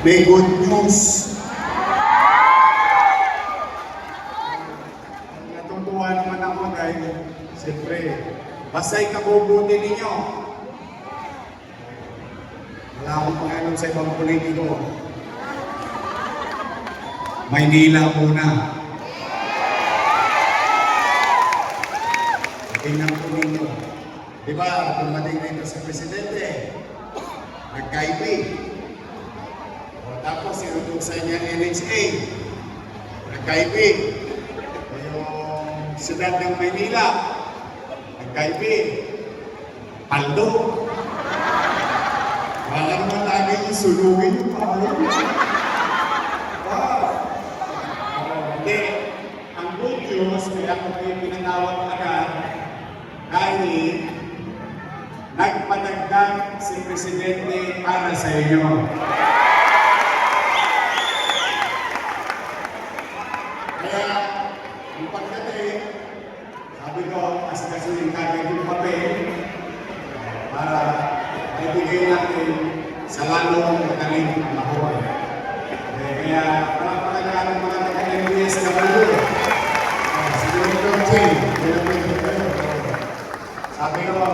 may good news. Natutuwa naman ako dahil siyempre, basta ikabubuti ninyo. Wala akong pangalan sa ibang politiko. Maynila muna. Tingnan po ninyo. Diba, dumating dito sa presidente, nagkaibig. Tapos sinutuksan niya NHA, nagkaibig. Yung siyudad ng Maynila, nagkaibig. Paldo. Wala naman lagi yung sulugin yung palo. Wow! Hindi. Ang good news, kaya ko kayo pinatawag agad, dahil nagpadagdag si Presidente para sa inyo. Kaya, yung pagdating, sabi ko, asikasin kagad yung papel para ibigay natin sa lalong madaling panahon. Kaya, palapalagaan ng mga taga-MBS na balo. Siguro ito, Jay, sabi ko,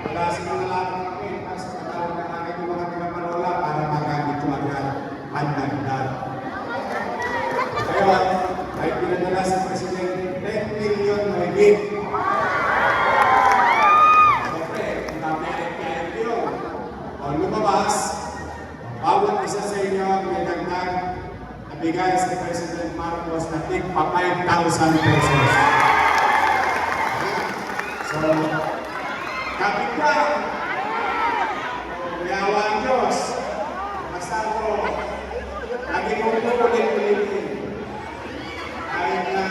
wala silang lalakang kami, nasa patawag na namin yung mga taga-Manola para magamit yung agad pandagdag. Kaya, ay pinadala sa Presidente, 10 million na higit. Siyempre, kung napilit yun, o lumabas, bawat isa sa inyo may dagdag na bigay sa President Marcos na tigpa 5,000 pesos. So, kapit ka, kuyawa ang Diyos, basta ko, lagi kong ulit-ulitin. Kahit na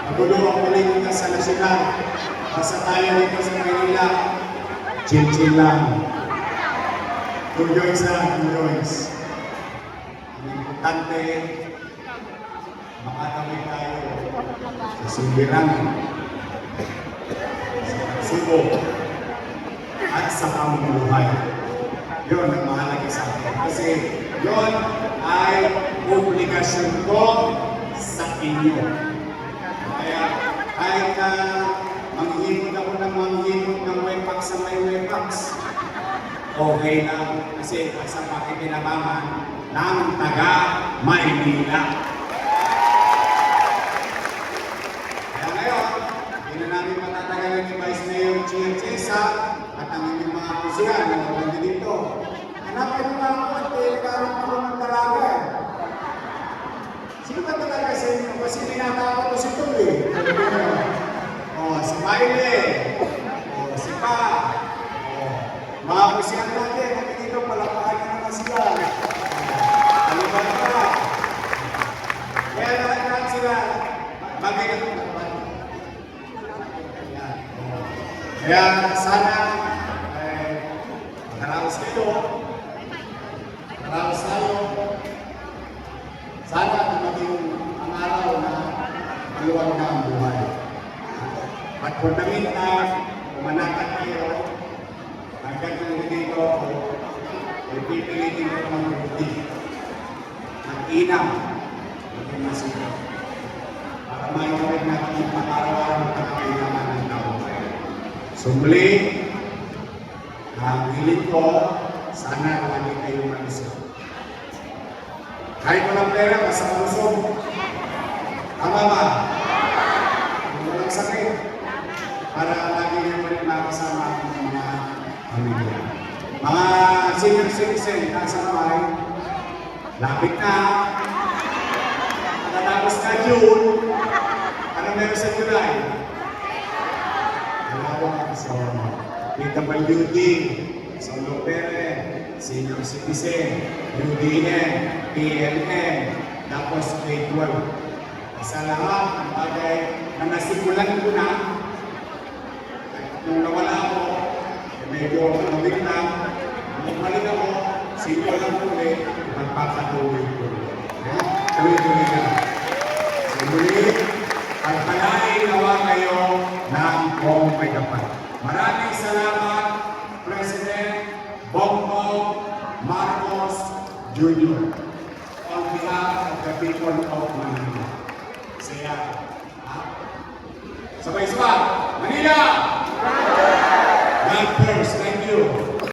magulo ang politika sa nasyonal, basta tayo dito sa Manila, chill-chill lang. Enjoy sa enjoys. Ang importante, makatawid tayo sa sumbiran, sa pagsubo, at sa pamumuhay. Yun ang mahalaga sa akin. Kasi yun ay obligasyon ko sa inyo. Kaya kahit na manghihimod ako ng manghihimod ng wepax sa may wepax, okay lang kasi sa pakikinabangan ng taga-Maynila. Kaya ngayon, hindi na namin matatagalin ni Vice Mayor Chia Chesa at ang inyong mga pusiyan na nabandi dito. Hanapin mo na ako at nagkaroon ako ng dalaga. Sino ba talaga sa inyo? Kasi tinatakot ko si Tuloy. O, si Mayle. O, si Pa. Mga pusiyan natin, natin dito, palakahan na naman sila. Ano ba na? Kaya lahat sila, magayon na naman. Kaya sana, makaraos kayo, makaraos tayo. Sana maging ang araw na maluwag na ang buhay. At kung namin na umanakad kayo, hanggang nang dito, ipipilitin ko ng buti. Mag-inam, maging masuko. Para mayawin natin yung pag-araw-araw ng pagkailangan ng tao. So muli, ang hilit ko, sana lagi kayong malusog. Kahit walang pera, basta malusog. Tama ba? Kung walang sakit, para lagi nyo pa rin makasama ang mga pamilya. Mga senior citizen, nasa bahay, lapit na. Matatapos na June. Ano meron sa July? Dalawang kasama. PWD, Solo Pere, senior citizen, UDN, PLN, tapos K-12. Sa lahat ng bagay na nasimulan ko na, nung nawala ako, medyo mabig lang, bumalik ako, sino lang ulit, magpapatuloy ko. Tuloy-tuloy na. So muli, pagpalain nawa kayo ng buong may kapal. Maraming salamat, President Bongbong Marcos Jr. on behalf of the people of Manila. Saya. Ha? Sabay-sabay. Manila!